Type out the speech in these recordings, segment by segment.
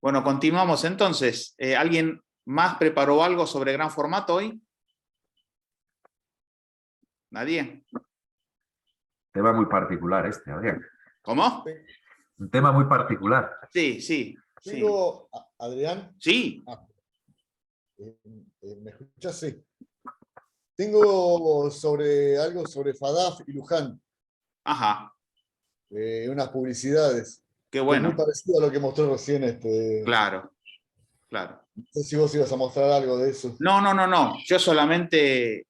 Bueno, continuamos entonces. ¿Alguien más preparó algo sobre gran formato hoy? ¿Nadie? Tema muy particular este, Adrián. ¿Cómo? Un tema muy particular. Sí, sí. Tengo, Adrián. Sí. ¿Me escuchás? Sí. Tengo algo sobre FADAF y Luján. Ajá. Unas publicidades. Qué Es bueno. muy parecido a lo que mostró recién Claro, claro. No sé si vos ibas a mostrar algo de eso. No. Yo solamente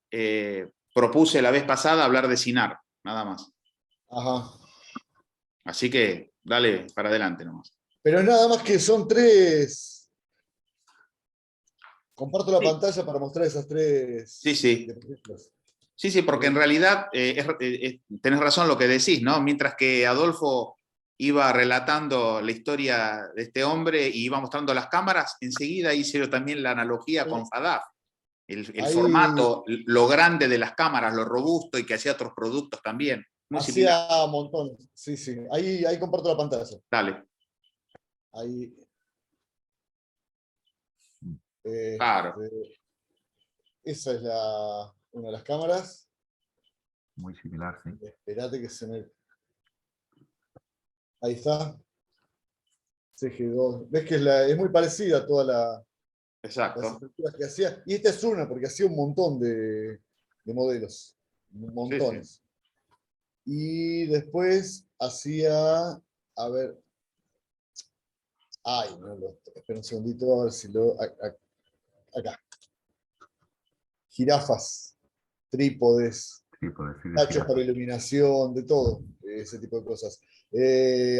propuse la vez pasada hablar de Sinar, nada más. Ajá. Así que dale para adelante nomás. Pero es nada más que son 3. Comparto la Sí. pantalla para mostrar esas 3. Sí. Sí, porque en realidad tenés razón lo que decís, ¿no? Mientras que Adolfo iba relatando la historia de este hombre y iba mostrando las cámaras, enseguida hice yo también la analogía con FADAF. El formato, lo grande de las cámaras, lo robusto y que hacía otros productos también. Muy similar. Hacía montones. Sí. Ahí comparto la pantalla. Dale. Ahí. Claro. Esa es una de las cámaras. Muy similar, sí. Espérate que se me... Ahí está. CG2. Ves que es muy parecida a todas las estructuras que hacía. Y esta es una, porque hacía un montón de modelos. Montones. Sí. Y después hacía... A ver... Ay, no lo... Espera un segundito, a ver si lo... Acá. Jirafas, trípodes, tachos para iluminación, de todo, ese tipo de cosas.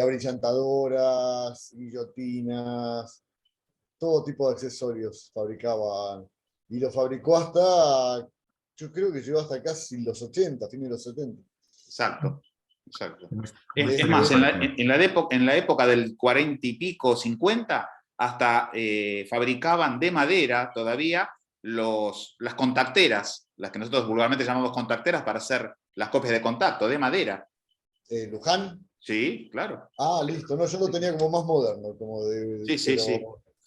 Abrillantadoras, guillotinas, todo tipo de accesorios fabricaban. Y lo fabricó hasta, yo creo que llegó hasta casi los 80, fines de los 70. Exacto. Es más, en la época del 40 y pico, 50, hasta fabricaban de madera todavía las contacteras, las que nosotros vulgarmente llamamos contacteras para hacer las copias de contacto, de madera. ¿Luján? Sí, claro. Ah, listo. No, yo lo tenía como más moderno. Sí.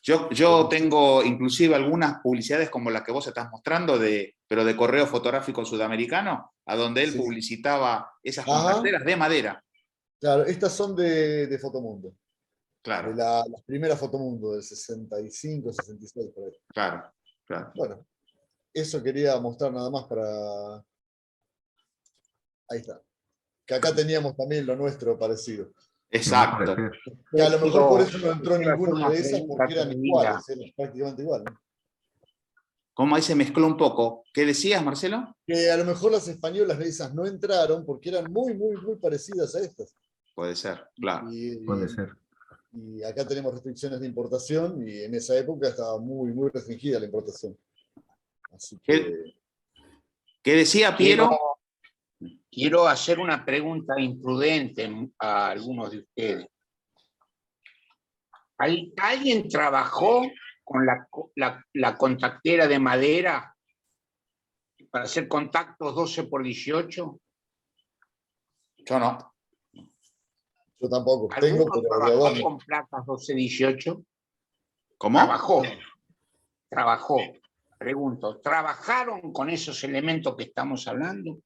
Yo tengo inclusive algunas publicidades como la que vos estás mostrando, pero de correo fotográfico sudamericano, a donde él publicitaba esas contacteras de madera. Claro, estas son de Fotomundo. Claro. De las primeras Fotomundo, del 65, 66, por ahí. Claro. Bueno, eso quería mostrar nada más para... Ahí está. Que acá teníamos también lo nuestro parecido. Exacto. Y a lo mejor por eso no entró ninguna de esas, porque eran iguales, eran prácticamente iguales. ¿Cómo ahí se mezcló un poco? ¿Qué decías, Marcelo? Que a lo mejor las españolas de esas no entraron porque eran muy parecidas a estas. Puede ser, claro. Puede ser. Y acá tenemos restricciones de importación y en esa época estaba muy restringida la importación. Así que... ¿Qué decía Piero? Quiero hacer una pregunta imprudente a algunos de ustedes. ¿Alguien trabajó con la contactera de madera para hacer contactos 12x18? Yo no. Yo tampoco. ¿Alguno trabajó con placas 12-18? ¿Cómo? Trabajó. Pregunto, ¿trabajaron con esos elementos que estamos hablando?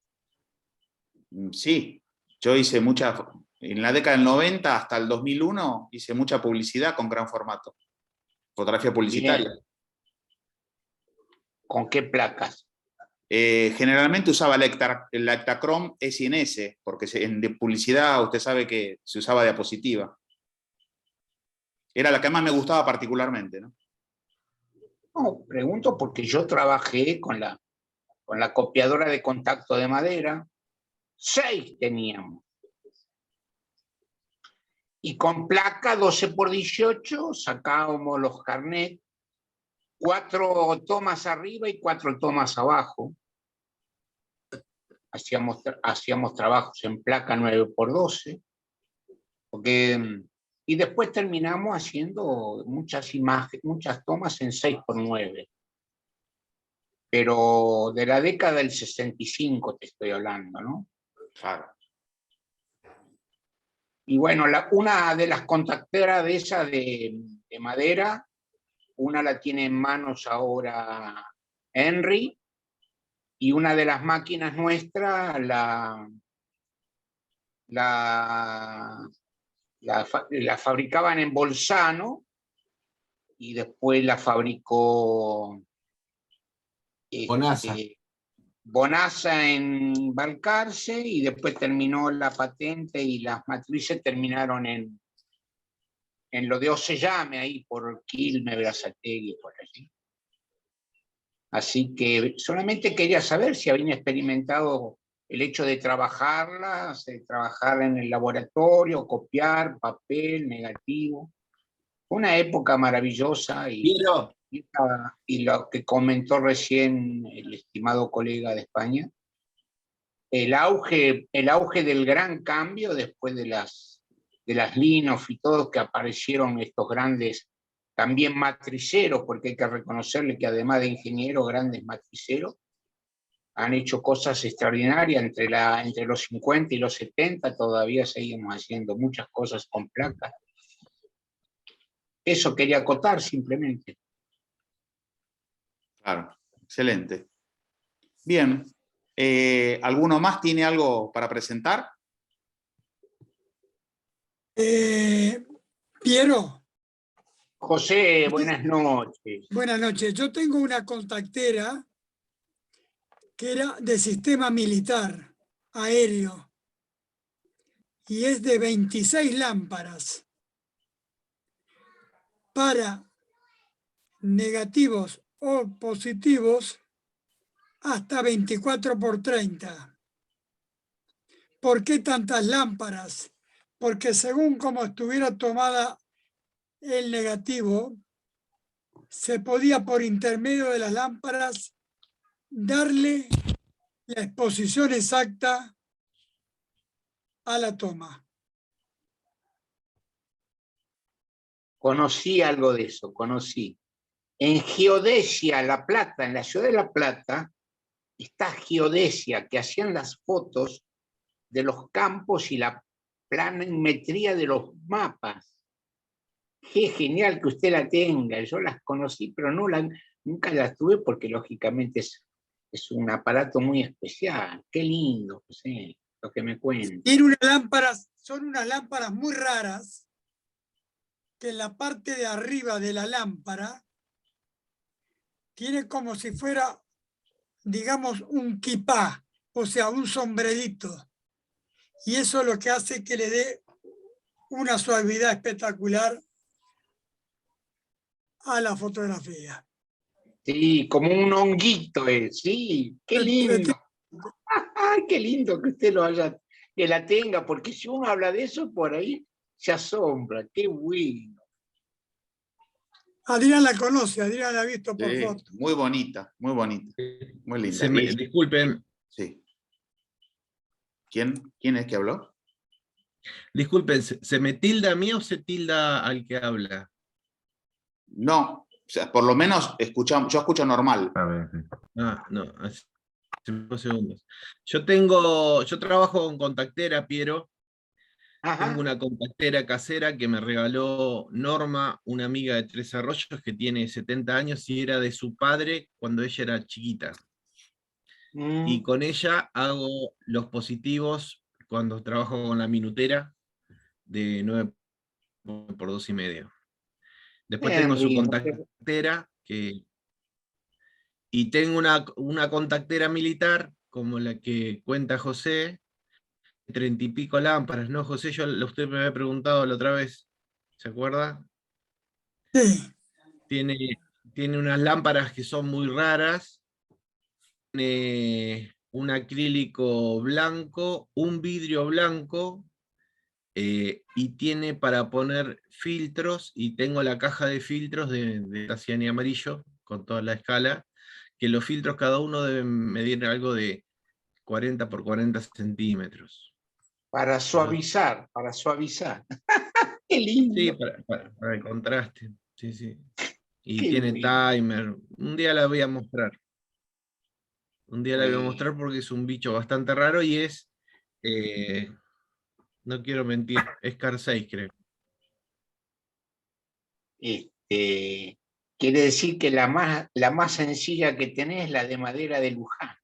Sí, yo hice en la década del 90 hasta el 2001, hice mucha publicidad con gran formato. Fotografía publicitaria. Bien. ¿Con qué placas? Generalmente usaba la Ektachrome S&S, porque en publicidad usted sabe que se usaba diapositiva. Era la que más me gustaba particularmente, ¿no? No, pregunto porque yo trabajé con la copiadora de contacto de madera. 6 teníamos. Y con placa 12x18 sacábamos los carnets, 4 tomas arriba y 4 tomas abajo. Hacíamos trabajos en placa 9x12. Y después terminamos haciendo muchas tomas en 6x9. Pero de la década del 65 te estoy hablando, ¿no? Claro. Y bueno, una de las contacteras de esa de de madera. Una la tiene en manos ahora Henry, y una de las máquinas nuestras la fabricaban en Bolzano y después la fabricó Bonasa. Bonasa en Balcarce, y después terminó la patente y las matrices terminaron en lo de Ocellame, ahí por Quilmes, Berazategui, por allí. Así que solamente quería saber si habían experimentado el hecho de trabajarlas, de trabajar en el laboratorio, copiar, papel, negativo. Fue una época maravillosa, Piero, y lo que comentó recién el estimado colega de España, el auge del gran cambio después de las Linux y todo, que aparecieron estos grandes, también matriceros, porque hay que reconocerle que además de ingenieros, grandes matriceros, han hecho cosas extraordinarias entre los 50 y los 70, todavía seguimos haciendo muchas cosas con placas. Eso quería acotar simplemente. Claro, excelente. Bien, ¿alguno más tiene algo para presentar? Piero, José, buenas noches. buenas noches. Yo tengo una contactera que era de sistema militar aéreo y es de 26 lámparas para negativos o positivos hasta 24×30. ¿Por qué tantas lámparas? Porque según como estuviera tomada el negativo, se podía por intermedio de las lámparas darle la exposición exacta a la toma. Conocí algo de eso, conocí. En Geodesia, La Plata, en la ciudad de La Plata, está Geodesia, que hacían las fotos de los campos y la planimetría de los mapas. Qué genial que usted la tenga. Yo las conocí, pero nunca las tuve porque lógicamente es un aparato muy especial. Qué lindo, José, lo que me cuenta. Tiene unas lámparas, son unas lámparas muy raras que en la parte de arriba de la lámpara tiene como si fuera, digamos, un kipá, o sea, un sombrerito. Y eso es lo que hace que le dé una suavidad espectacular a la fotografía. Sí, como un honguito, sí, qué lindo. Ay, qué lindo que usted que la tenga, porque si uno habla de eso por ahí, se asombra, qué bueno. Adrián la conoce, Adrián la ha visto por Sí, foto. muy bonita, muy linda. Disculpen, Sí. ¿Quién es que habló? disculpen, ¿se me tilda a mí o se tilda al que habla? No, o sea, por lo menos yo escucho normal. A ver, sí. Ah, no, hace 5 segundos. Yo trabajo con contactera, Piero. Ajá. Tengo una contactera casera que me regaló Norma, una amiga de Tres Arroyos que tiene 70 años y era de su padre cuando ella era chiquita. Y con ella hago los positivos cuando trabajo con la minutera de 9×2,5. Después tengo su contactera y tengo una contactera militar como la que cuenta José, 30 y pico lámparas, ¿no, José? Usted me había preguntado la otra vez, ¿se acuerda? Sí. Tiene unas lámparas que son muy raras, tiene un acrílico blanco, un vidrio blanco, y tiene para poner filtros, y tengo la caja de filtros de Tassiani amarillo, con toda la escala, que los filtros cada uno deben medir algo de 40×40 centímetros. Para suavizar. Qué lindo. Sí, para el contraste. Sí, sí. Y Qué tiene bueno. timer. Un día la voy a mostrar. Un día la voy a Bueno. mostrar porque es un bicho bastante raro y es, no quiero mentir, es Car 6, creo. quiere decir que la más sencilla que tenés es la de madera de Luján.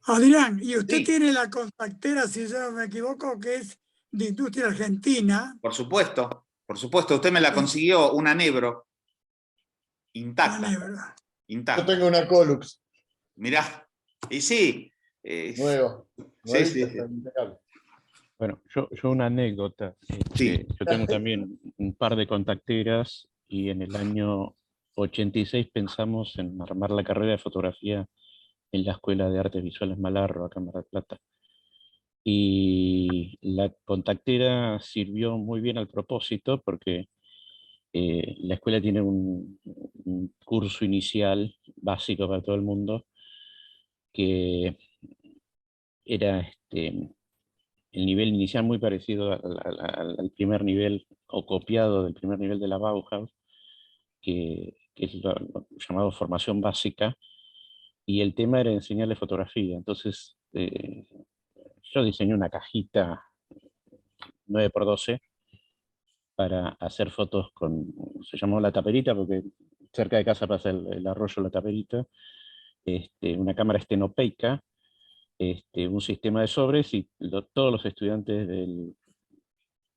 Adrián, y usted Sí. tiene la contactera, si yo no me equivoco, que es de industria argentina. Por supuesto, usted me la consiguió, una Nebro, intacta, Ginebra. Yo intacta. tengo una Colux Mirá, y sí. nueva. Sí, sí, nuevita, sí. está impecable. Bueno, yo una anécdota. Sí. Yo tengo también un par de contacteras y en el año 86 pensamos en armar la carrera de fotografía en la Escuela de Artes Visuales Malarro, acá en Mar del Plata. Y la contactera sirvió muy bien al propósito porque la escuela tiene un curso inicial básico para todo el mundo que era el nivel inicial muy parecido al primer nivel o copiado del primer nivel de la Bauhaus, que es lo llamado formación básica, y el tema era enseñarle fotografía. Entonces, yo diseñé una cajita 9x12 para hacer fotos se llamó La Taperita, porque cerca de casa pasa el arroyo La Taperita, una cámara estenopeica, un sistema de sobres, y todos los estudiantes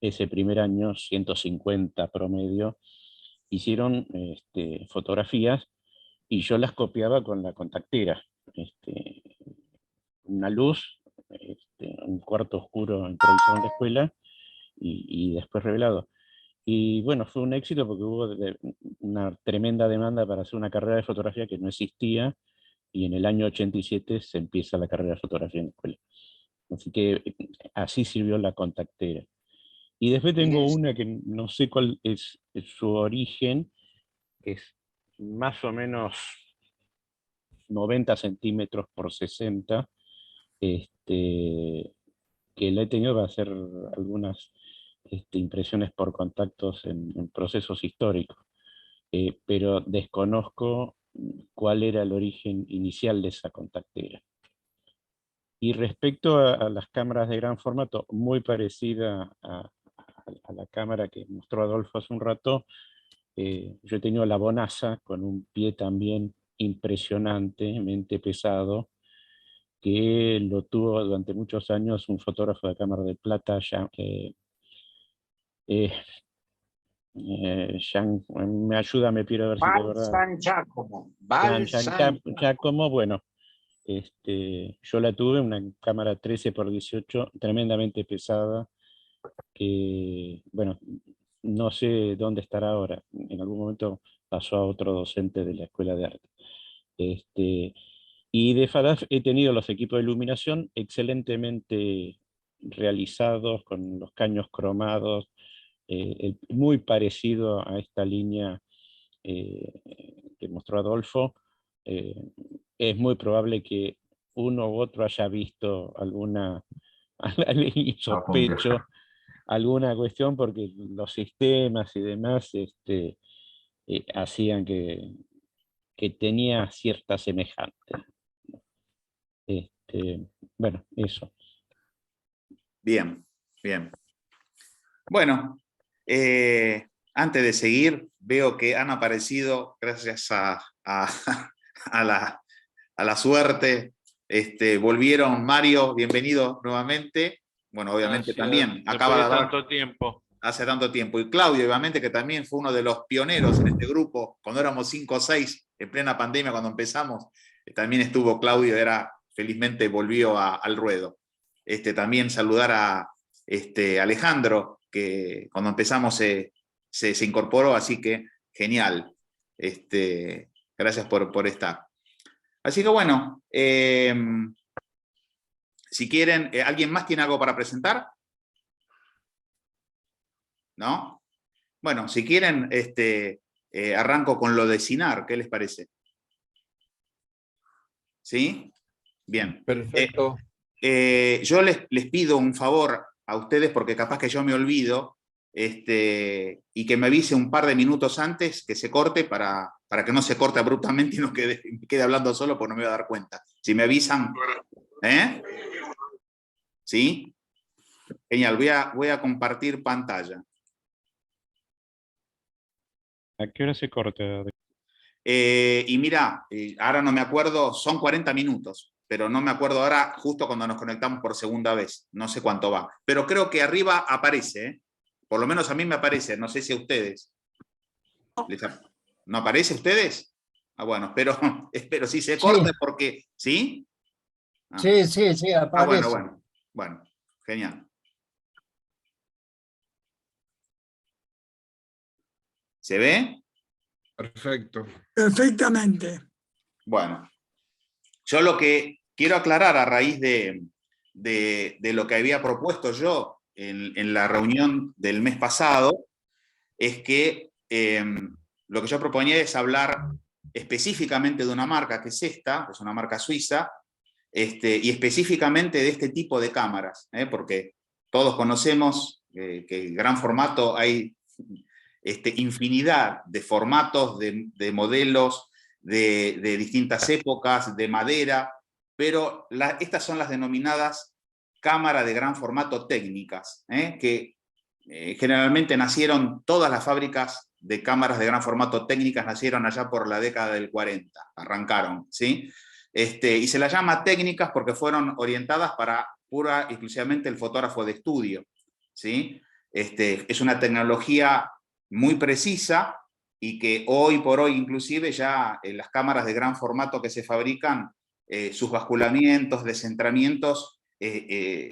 ese primer año, 150 promedio, hicieron fotografías y yo las copiaba con la contactera. Una luz, un cuarto oscuro improvisado en la escuela y después revelado. Y bueno, fue un éxito porque hubo una tremenda demanda para hacer una carrera de fotografía que no existía, y en el año 87 se empieza la carrera de fotografía en la escuela. Así que así sirvió la contactera. Y después tengo una que no sé cuál es su origen, que es más o menos 90 centímetros por 60, que la he tenido para hacer algunas impresiones por contactos en procesos históricos, pero desconozco cuál era el origen inicial de esa contactera. Y respecto a las cámaras de gran formato, muy parecida a la cámara que mostró Adolfo hace un rato, yo he tenido la Bonasa con un pie también impresionantemente pesado, que lo tuvo durante muchos años un fotógrafo de cámara de plata, me ayuda, me pido a ver si de verdad. Balsan Giacomo. Giacomo, bueno, yo la tuve, una cámara 13x18, tremendamente pesada, que, bueno, no sé dónde estará ahora. En algún momento pasó a otro docente de la Escuela de Arte. Y de FADAF he tenido los equipos de iluminación excelentemente realizados, con los caños cromados, muy parecido a esta línea que mostró Adolfo. Es muy probable que uno u otro haya visto alguna, sospecho, alguna cuestión, porque los sistemas y demás hacían que tenía cierta semejanza. Bueno, eso. Bien, bien. Bueno, antes de seguir, veo que han aparecido, gracias a la suerte, volvieron. Mario, bienvenido nuevamente. Bueno, obviamente también acaba de dar tanto tiempo. hace tanto tiempo. Y Claudio, obviamente, que también fue uno de los pioneros en este grupo, cuando éramos 5 o 6, en plena pandemia, cuando empezamos, también estuvo Claudio, felizmente volvió al ruedo. También saludar a Alejandro, que cuando empezamos se incorporó, así que genial. Gracias por estar. Así que bueno, si quieren, ¿alguien más tiene algo para presentar? ¿No? Bueno, si quieren, arranco con lo de Sinar, ¿qué les parece? ¿Sí? Bien. Perfecto. Yo les pido un favor a ustedes, porque capaz que yo me olvido, y que me avise un par de minutos antes que se corte, para que no se corte abruptamente y no quede hablando solo, porque no me voy a dar cuenta. Si me avisan, ¿sí? Genial, voy a compartir pantalla. ¿A qué hora se corta? Y mira, ahora no me acuerdo, son 40 minutos, pero no me acuerdo ahora justo cuando nos conectamos por segunda vez, no sé cuánto va. Pero creo que arriba aparece, ¿eh? Por lo menos a mí me aparece, no sé si a ustedes. ¿No aparece a ustedes? Ah, bueno, espero si se corte porque... ¿Sí? Ah. Sí, aparece. Bueno, genial. ¿Se ve? Perfecto. Perfectamente. Bueno, yo lo que quiero aclarar a raíz de lo que había propuesto yo en la reunión del mes pasado, es que lo que yo proponía es hablar específicamente de una marca que es esta, que es una marca suiza, y específicamente de este tipo de cámaras, porque todos conocemos que en gran formato hay infinidad de formatos, de modelos, de distintas épocas, de madera, pero estas son las denominadas cámaras de gran formato técnicas, que generalmente nacieron, todas las fábricas de cámaras de gran formato técnicas nacieron allá por la década del 40, arrancaron, ¿sí? Y se las llama técnicas porque fueron orientadas para pura y exclusivamente el fotógrafo de estudio, ¿sí? Es una tecnología muy precisa y que hoy por hoy inclusive ya en las cámaras de gran formato que se fabrican, sus basculamientos, descentramientos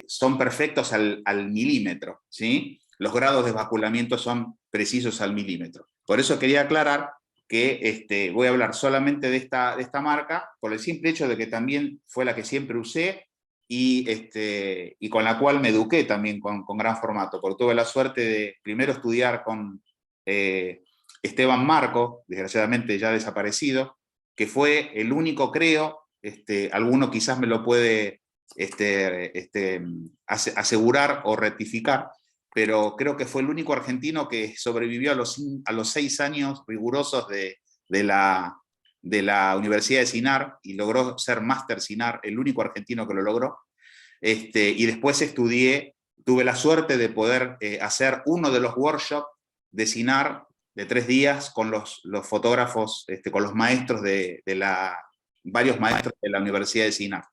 son perfectos al milímetro, ¿sí? Los grados de basculamiento son precisos al milímetro. Por eso quería aclarar que voy a hablar solamente de esta marca, por el simple hecho de que también fue la que siempre usé y con la cual me eduqué también con gran formato, porque tuve la suerte de primero estudiar con Esteban Marco, desgraciadamente ya desaparecido, que fue el único, creo, alguno quizás me lo puede asegurar o rectificar, pero creo que fue el único argentino que sobrevivió a los 6 años rigurosos de la Universidad de Sinar y logró ser máster Sinar, el único argentino que lo logró. Y después tuve la suerte de poder hacer uno de los workshops de Sinar de 3 días con los fotógrafos, con los maestros varios maestros de la Universidad de Sinar.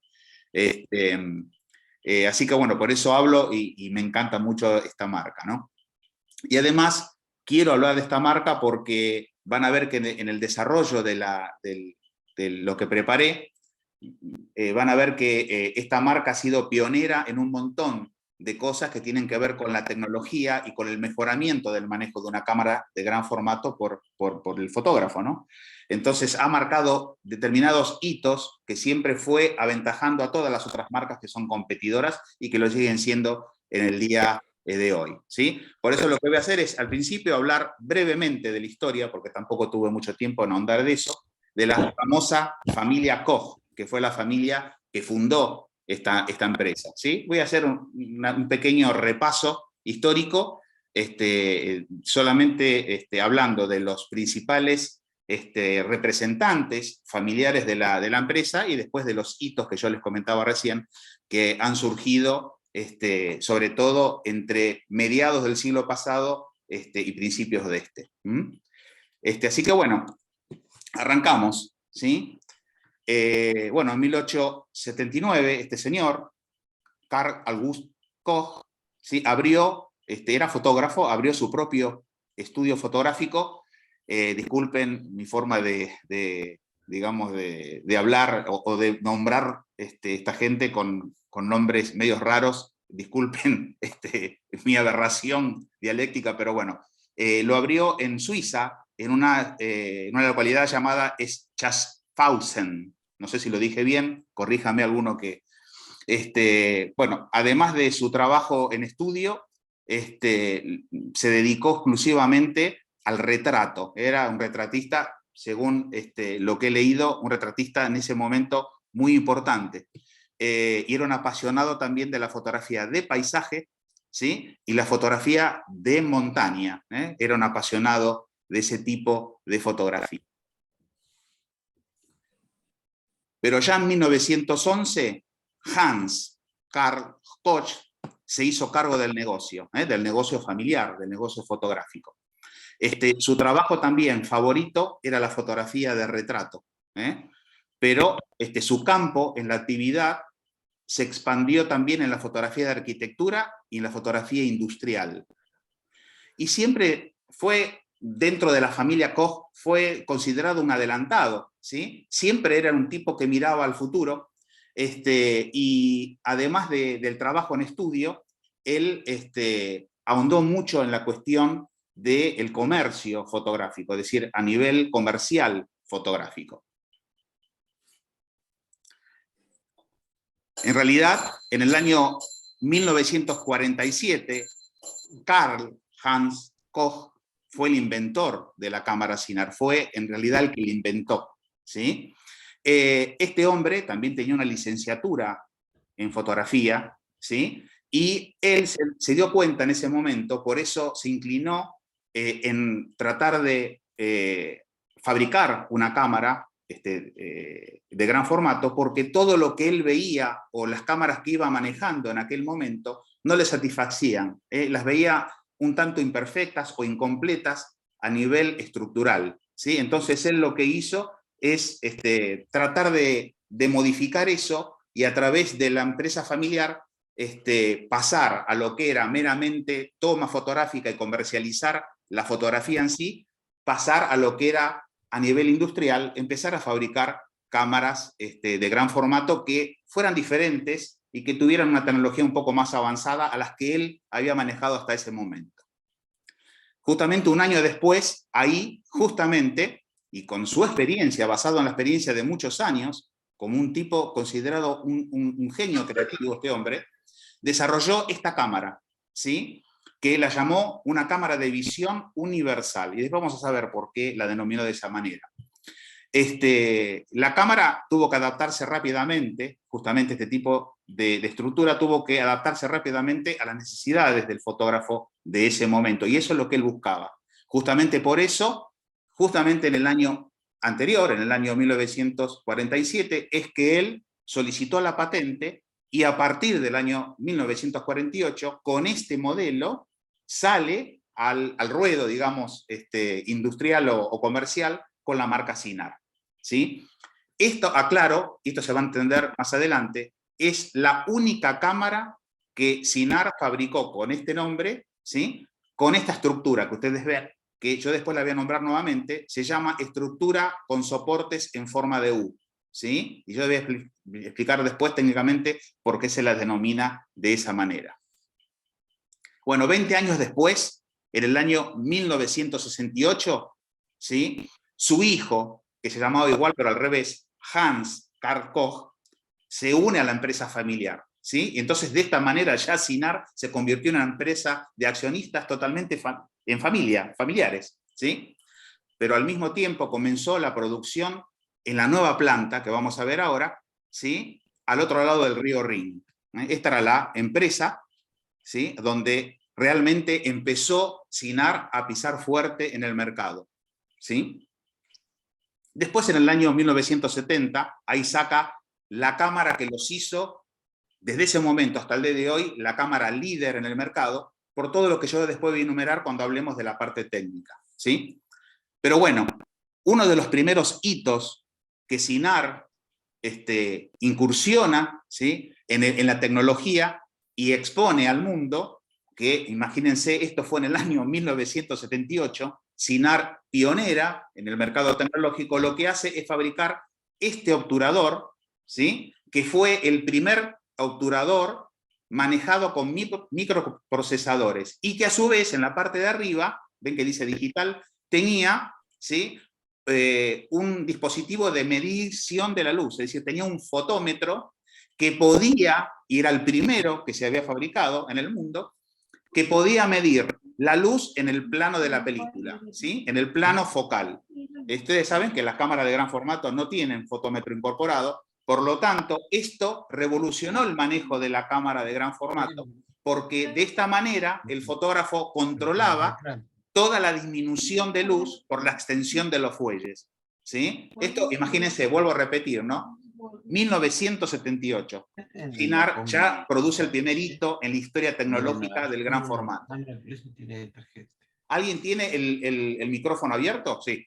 Así que bueno, por eso hablo y me encanta mucho esta marca, ¿no? Y además quiero hablar de esta marca porque van a ver que en el desarrollo de lo que preparé, van a ver que esta marca ha sido pionera en un montón de cosas que tienen que ver con la tecnología y con el mejoramiento del manejo de una cámara de gran formato por el fotógrafo, ¿no? Entonces ha marcado determinados hitos que siempre fue aventajando a todas las otras marcas que son competidoras y que lo siguen siendo en el día de hoy, ¿sí? Por eso lo que voy a hacer es, al principio, hablar brevemente de la historia, porque tampoco tuve mucho tiempo en ahondar de eso, de la famosa familia Koch, que fue la familia que fundó esta empresa, ¿sí? Voy a hacer un pequeño repaso histórico, solamente hablando de los principales representantes familiares de la empresa y después de los hitos que yo les comentaba recién, que han surgido sobre todo entre mediados del siglo pasado y principios de así que bueno, arrancamos, ¿sí? Bueno, en 1879 este señor, Carl August Koch, ¿sí? Era fotógrafo, abrió su propio estudio fotográfico. Disculpen mi forma digamos, de hablar o de nombrar esta gente con nombres medios raros. Disculpen mi aberración dialéctica, pero bueno. Lo abrió en Suiza, en una localidad llamada Schaffhausen. No sé si lo dije bien, corríjame alguno que... bueno, además de su trabajo en estudio, se dedicó exclusivamente al retrato. Era un retratista, según lo que he leído, un retratista en ese momento muy importante. Y era un apasionado también de la fotografía de paisaje, ¿sí? Y la fotografía de montaña. Era un apasionado de ese tipo de fotografía. Pero ya en 1911, Hans Carl Koch, se hizo cargo del negocio familiar, del negocio fotográfico. Su trabajo también favorito era la fotografía de retrato, pero su campo en la actividad se expandió también en la fotografía de arquitectura y en la fotografía industrial. Y siempre fue, dentro de la familia Koch, fue considerado un adelantado, ¿sí? Siempre era un tipo que miraba al futuro, y además del trabajo en estudio, él ahondó mucho en la cuestión del comercio fotográfico, es decir, a nivel comercial fotográfico. En realidad, en el año 1947, Karl Hans Koch fue el inventor de la cámara Sinar, fue en realidad el que la inventó, ¿sí? Este hombre también tenía una licenciatura en fotografía, ¿sí? Y él se dio cuenta en ese momento, por eso se inclinó en tratar de fabricar una cámara de gran formato, porque todo lo que él veía o las cámaras que iba manejando en aquel momento no le satisfacían, las veía un tanto imperfectas o incompletas a nivel estructural, ¿sí? Entonces él lo que hizo es tratar de modificar eso y a través de la empresa familiar pasar a lo que era meramente toma fotográfica y comercializar la fotografía en sí, pasar a lo que era a nivel industrial, empezar a fabricar cámaras de gran formato que fueran diferentes y que tuvieran una tecnología un poco más avanzada a las que él había manejado hasta ese momento. Justamente un año después, ahí, justamente, y con su experiencia, basado en la experiencia de muchos años, como un tipo considerado un genio creativo, este hombre, desarrolló esta cámara, ¿sí? Que la llamó una cámara de visión universal. Y después vamos a saber por qué la denominó de esa manera. La cámara tuvo que adaptarse rápidamente, justamente este tipo de estructura tuvo que adaptarse rápidamente a las necesidades del fotógrafo de ese momento, y eso es lo que él buscaba. Justamente por eso, justamente en el año anterior, en el año 1947, es que él solicitó la patente, y a partir del año 1948, con este modelo, sale al ruedo, digamos, industrial o comercial, con la marca Sinar, ¿sí? Esto, aclaro, y esto se va a entender más adelante, es la única cámara que Sinar fabricó con este nombre, ¿sí? Con esta estructura que ustedes ven, que yo después la voy a nombrar nuevamente, se llama estructura con soportes en forma de U, ¿sí? Y yo voy a explicar después técnicamente por qué se la denomina de esa manera. Bueno, 20 años después, en el año 1968, ¿sí? Su hijo, que se llamaba igual pero al revés, Hans Karl Koch, se une a la empresa familiar, ¿sí? Y entonces de esta manera ya Sinar se convirtió en una empresa de accionistas totalmente en familiares, ¿sí? Pero al mismo tiempo comenzó la producción en la nueva planta, que vamos a ver ahora, ¿sí? Al otro lado del río Rin. Esta era la empresa, ¿sí? Donde realmente empezó Sinar a pisar fuerte en el mercado, ¿sí? Después, en el año 1970, ahí saca la cámara que los hizo, desde ese momento hasta el día de hoy, la cámara líder en el mercado, por todo lo que yo después voy a enumerar cuando hablemos de la parte técnica, ¿sí? Pero bueno, uno de los primeros hitos que Sinar incursiona, ¿sí? en la tecnología y expone al mundo, que imagínense, esto fue en el año 1978, Sinar, pionera en el mercado tecnológico, lo que hace es fabricar este obturador, ¿sí? Que fue el primer obturador manejado con microprocesadores y que a su vez en la parte de arriba, ven que dice digital, tenía, ¿sí? Un dispositivo de medición de la luz, es decir, tenía un fotómetro que podía, y era el primero que se había fabricado en el mundo, que podía medir la luz en el plano de la película, ¿sí? En el plano focal. Ustedes saben que las cámaras de gran formato no tienen fotómetro incorporado, por lo tanto, esto revolucionó el manejo de la cámara de gran formato, porque de esta manera el fotógrafo controlaba toda la disminución de luz por la extensión de los fuelles, ¿sí? Esto, imagínense, vuelvo a repetir, ¿no? 1978. CINAR ya produce el primer hito en la historia tecnológica del gran formato. ¿Alguien tiene el micrófono abierto? Sí.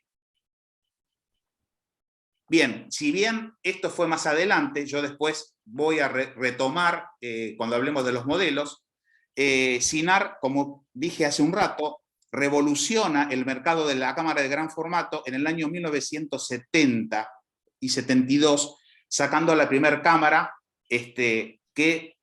Bien, si bien esto fue más adelante, yo después voy a retomar cuando hablemos de los modelos. CINAR, como dije hace un rato, revoluciona el mercado de la cámara de gran formato en el año 1970 y 72, sacando la primera cámara que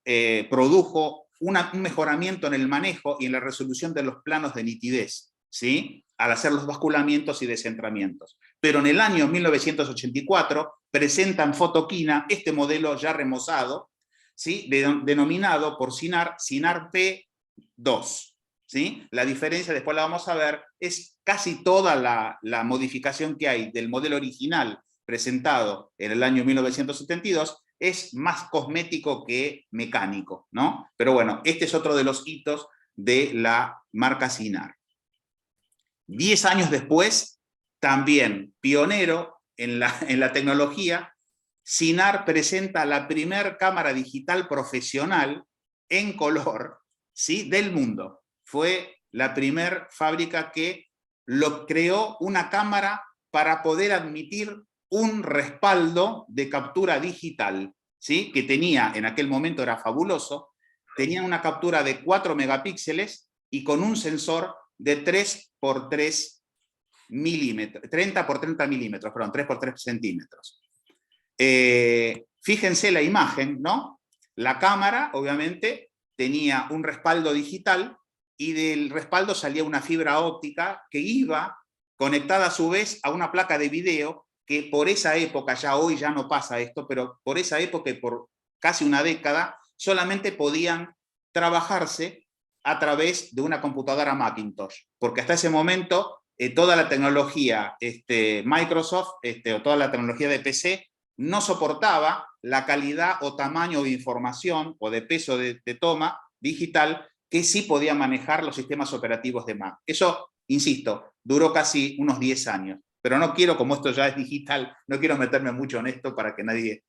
produjo un mejoramiento en el manejo y en la resolución de los planos de nitidez, ¿sí? Al hacer los basculamientos y descentramientos. Pero en el año 1984 presentan Fotoquina este modelo ya remozado, ¿sí? Denominado por CINAR, CINAR P2. ¿Sí? La diferencia, después la vamos a ver, es casi toda la modificación que hay del modelo original presentado en el año 1972, es más cosmético que mecánico, ¿no? Pero bueno, este es otro de los hitos de la marca CINAR. 10 años después, también pionero en la tecnología, CINAR presenta la primer cámara digital profesional en color, ¿sí? Del mundo. Fue la primera fábrica que creó una cámara para poder admitir un respaldo de captura digital, ¿sí? Que tenía, en aquel momento era fabuloso, tenía una captura de 4 megapíxeles y con un sensor de 3 por 3 milímetros, 30 por 30 milímetros, perdón, 3 por 3 centímetros. Fíjense la imagen, ¿no? La cámara, obviamente, tenía un respaldo digital y del respaldo salía una fibra óptica que iba conectada a su vez a una placa de video que por esa época, ya hoy ya no pasa esto, pero por esa época y por casi una década, solamente podían trabajarse a través de una computadora Macintosh, porque hasta ese momento toda la tecnología Microsoft o toda la tecnología de PC no soportaba la calidad o tamaño de información o de peso de toma digital que sí podía manejar los sistemas operativos de Mac. Eso, insisto, duró casi unos 10 años. Pero no quiero, como esto ya es digital, no quiero meterme mucho en esto para que nadie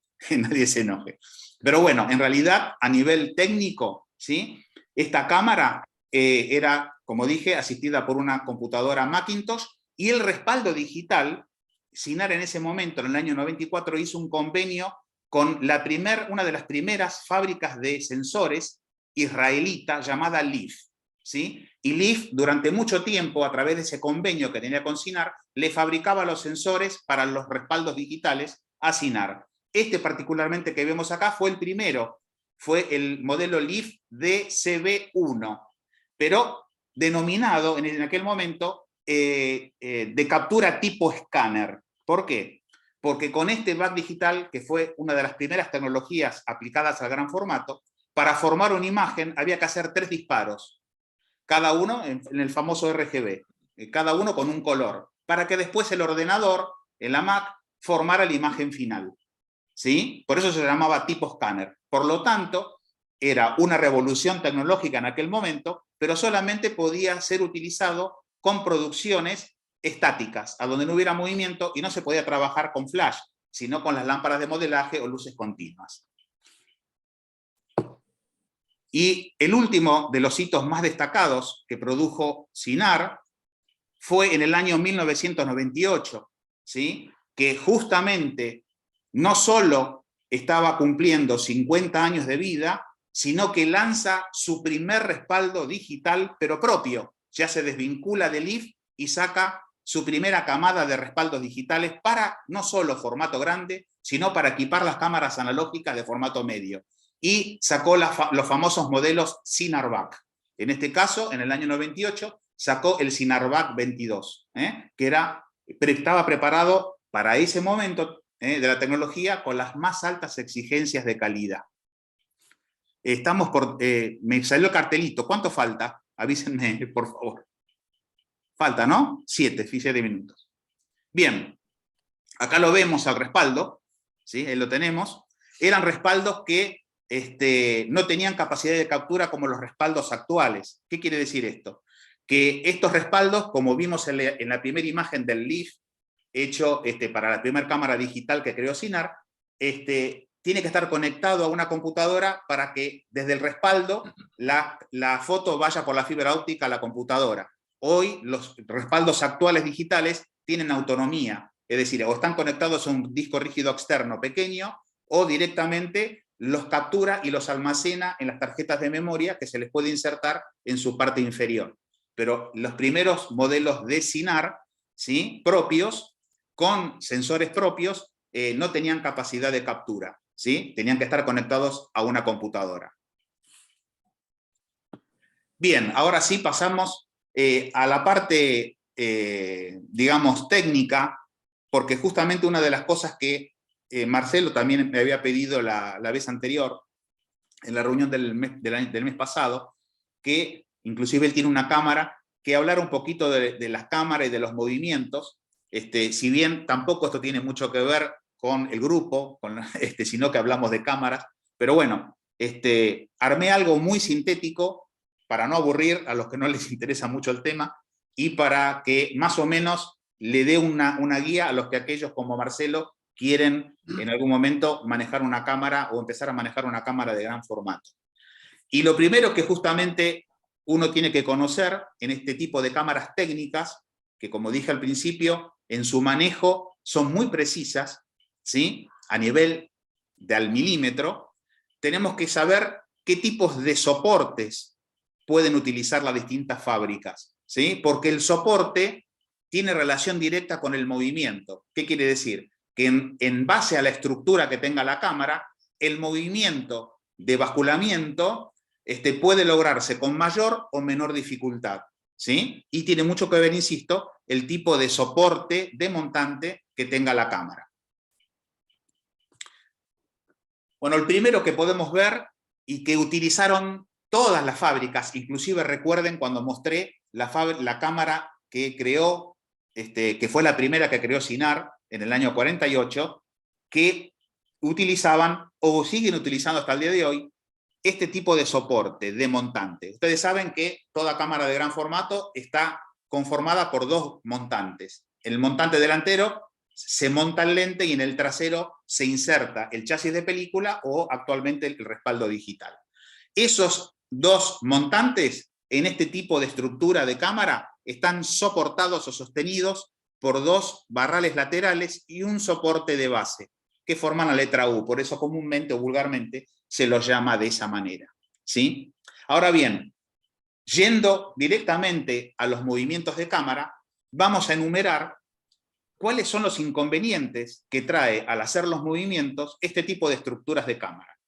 se enoje. Pero bueno, en realidad, a nivel técnico, ¿sí? Esta cámara era, como dije, asistida por una computadora Macintosh y el respaldo digital, CINAR en ese momento, en el año 94, hizo un convenio con una de las primeras fábricas de sensores israelita llamada Leaf, ¿sí? Y Leaf durante mucho tiempo, a través de ese convenio que tenía con CINAR, le fabricaba los sensores para los respaldos digitales a CINAR. Este particularmente que vemos acá fue el primero, fue el modelo Leaf DCB1, pero denominado en aquel momento de captura tipo escáner. ¿Por qué? Porque con este back digital, que fue una de las primeras tecnologías aplicadas al gran formato, para formar una imagen había que hacer 3 disparos, cada uno en el famoso RGB, cada uno con un color, para que después el ordenador, en la Mac, formara la imagen final, ¿sí? Por eso se llamaba tipo escáner. Por lo tanto, era una revolución tecnológica en aquel momento, pero solamente podía ser utilizado con producciones estáticas, a donde no hubiera movimiento y no se podía trabajar con flash, sino con las lámparas de modelaje o luces continuas. Y el último de los hitos más destacados que produjo CINAR fue en el año 1998, ¿sí? Que justamente no solo estaba cumpliendo 50 años de vida, sino que lanza su primer respaldo digital, pero propio. Ya se desvincula de Leaf y saca su primera camada de respaldos digitales para no solo formato grande, sino para equipar las cámaras analógicas de formato medio. Y sacó los famosos modelos CINARVAC. En este caso, en el año 98, sacó el CINARVAC 22, que estaba preparado para ese momento de la tecnología con las más altas exigencias de calidad. Me salió el cartelito, ¿cuánto falta? Avísenme, por favor. Falta, ¿no? 7 minutos. Bien, acá lo vemos al respaldo, ¿sí? Ahí lo tenemos. Eran respaldos que no tenían capacidad de captura como los respaldos actuales. ¿Qué quiere decir esto? Que estos respaldos, como vimos en la primera imagen del Leaf, hecho para la primera cámara digital que creó CINAR, tiene que estar conectado a una computadora para que desde el respaldo la foto vaya por la fibra óptica a la computadora. Hoy los respaldos actuales digitales tienen autonomía, es decir, o están conectados a un disco rígido externo pequeño, o directamente los captura y los almacena en las tarjetas de memoria que se les puede insertar en su parte inferior. Pero los primeros modelos de Cinar, ¿sí?, propios, con sensores propios, no tenían capacidad de captura, ¿sí? Tenían que estar conectados a una computadora. Bien, ahora sí pasamos a la parte, digamos, técnica, porque justamente una de las cosas que Marcelo también me había pedido la vez anterior, en la reunión del mes pasado, que inclusive él tiene una cámara, que hablara un poquito de las cámaras y de los movimientos, si bien tampoco esto tiene mucho que ver con el grupo, sino que hablamos de cámaras, pero bueno, armé algo muy sintético para no aburrir a los que no les interesa mucho el tema, y para que más o menos le dé una guía a los que aquellos como Marcelo quieren en algún momento manejar una cámara o empezar a manejar una cámara de gran formato. Y lo primero que justamente uno tiene que conocer en este tipo de cámaras técnicas, que como dije al principio, en su manejo son muy precisas, ¿sí?, a nivel de al milímetro, tenemos que saber qué tipos de soportes pueden utilizar las distintas fábricas, ¿sí? Porque el soporte tiene relación directa con el movimiento. ¿Qué quiere decir? Que en base a la estructura que tenga la cámara, el movimiento de basculamiento puede lograrse con mayor o menor dificultad, ¿sí? Y tiene mucho que ver, insisto, el tipo de soporte de montante que tenga la cámara. Bueno, el primero que podemos ver y que utilizaron todas las fábricas, inclusive recuerden cuando mostré la cámara que creó, que fue la primera que creó Cinar en el año 48, que utilizaban o siguen utilizando hasta el día de hoy este tipo de soporte, de montante. Ustedes saben que toda cámara de gran formato está conformada por dos montantes. El montante delantero se monta el lente y en el trasero se inserta el chasis de película o actualmente el respaldo digital. Esos dos montantes en este tipo de estructura de cámara están soportados o sostenidos por dos barrales laterales y un soporte de base que forman la letra U, por eso comúnmente o vulgarmente se los llama de esa manera, ¿sí? Ahora bien, yendo directamente a los movimientos de cámara, vamos a enumerar cuáles son los inconvenientes que trae al hacer los movimientos este tipo de estructuras de cámara.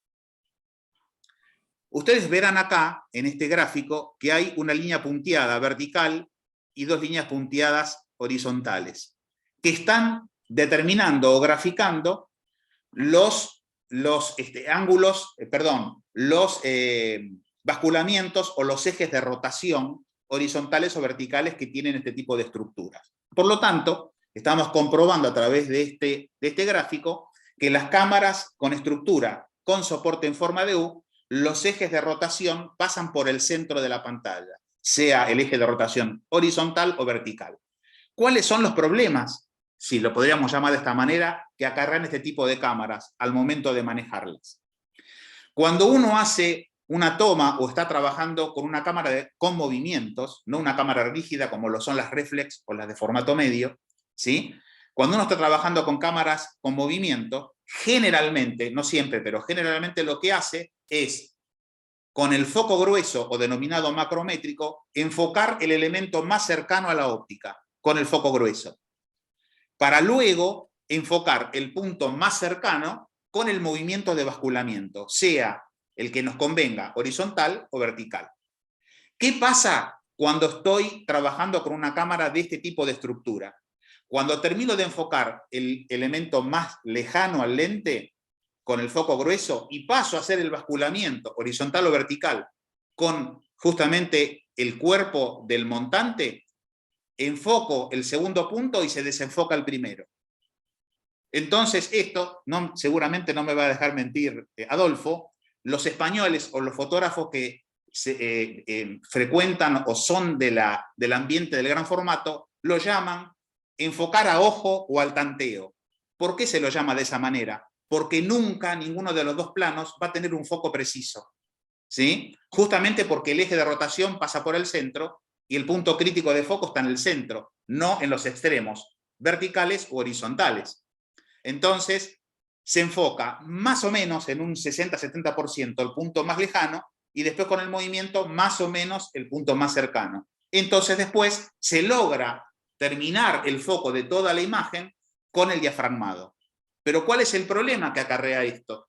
Ustedes verán acá, en este gráfico, que hay una línea punteada vertical y dos líneas punteadas horizontales, que están determinando o graficando los basculamientos o los ejes de rotación horizontales o verticales que tienen este tipo de estructuras. Por lo tanto, estamos comprobando a través de este gráfico que las cámaras con estructura con soporte en forma de U, los ejes de rotación pasan por el centro de la pantalla, sea el eje de rotación horizontal o vertical. ¿Cuáles son los problemas, si lo podríamos llamar de esta manera, que acarrean este tipo de cámaras al momento de manejarlas? Cuando uno hace una toma o está trabajando con una cámara con movimientos, no una cámara rígida como lo son las reflex o las de formato medio, ¿sí? Cuando uno está trabajando con cámaras con movimiento, generalmente, no siempre, pero generalmente lo que hace es, con el foco grueso o denominado macrométrico, enfocar el elemento más cercano a la óptica, con el foco grueso, para luego enfocar el punto más cercano con el movimiento de basculamiento, sea el que nos convenga, horizontal o vertical. ¿Qué pasa cuando estoy trabajando con una cámara de este tipo de estructura? Cuando termino de enfocar el elemento más lejano al lente con el foco grueso y paso a hacer el basculamiento horizontal o vertical con justamente el cuerpo del montante, enfoco el segundo punto y se desenfoca el primero. Entonces esto, seguramente no me va a dejar mentir Adolfo, los españoles o los fotógrafos que frecuentan o son del ambiente del gran formato, lo llaman enfocar a ojo o al tanteo. ¿Por qué se lo llama de esa manera? porque nunca ninguno de los dos planos va a tener un foco preciso, ¿sí? Justamente porque el eje de rotación pasa por el centro y el punto crítico de foco está en el centro, no en los extremos, verticales u horizontales. Entonces, se enfoca más o menos en un 60-70% el punto más lejano y después con el movimiento más o menos el punto más cercano. Entonces después se logra terminar el foco de toda la imagen con el diafragmado. Pero ¿cuál es el problema que acarrea esto?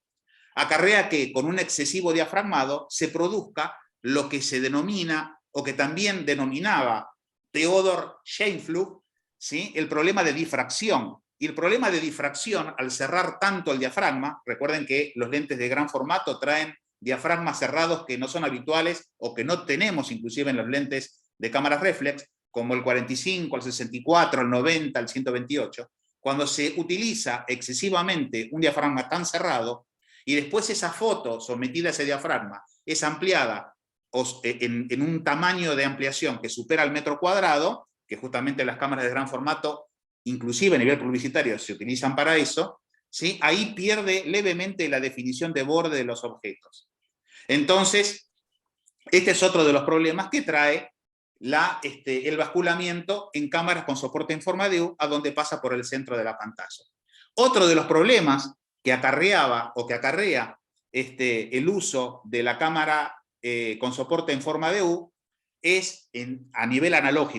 Acarrea que con un excesivo diafragmado se produzca lo que se denomina, o que también denominaba Theodor Scheinflug, ¿sí?, el problema de difracción. Y el problema de difracción, al cerrar tanto el diafragma, recuerden que los lentes de gran formato traen diafragmas cerrados que no son habituales o que no tenemos inclusive en los lentes de cámaras reflex, como el 45, el 64, el 90, el 128. Cuando se utiliza excesivamente un diafragma tan cerrado y después esa foto sometida a ese diafragma es ampliada en un tamaño de ampliación que supera el metro cuadrado, que justamente las cámaras de gran formato, inclusive a nivel publicitario, se utilizan para eso, ¿sí?, ahí pierde levemente la definición de borde de los objetos. Entonces, este es otro de los problemas que trae el basculamiento en cámaras con soporte en forma de U, a donde pasa por el centro de la pantalla. Otro de los problemas que acarreaba o que acarrea el uso de la cámara con soporte en forma de U es a nivel analógico.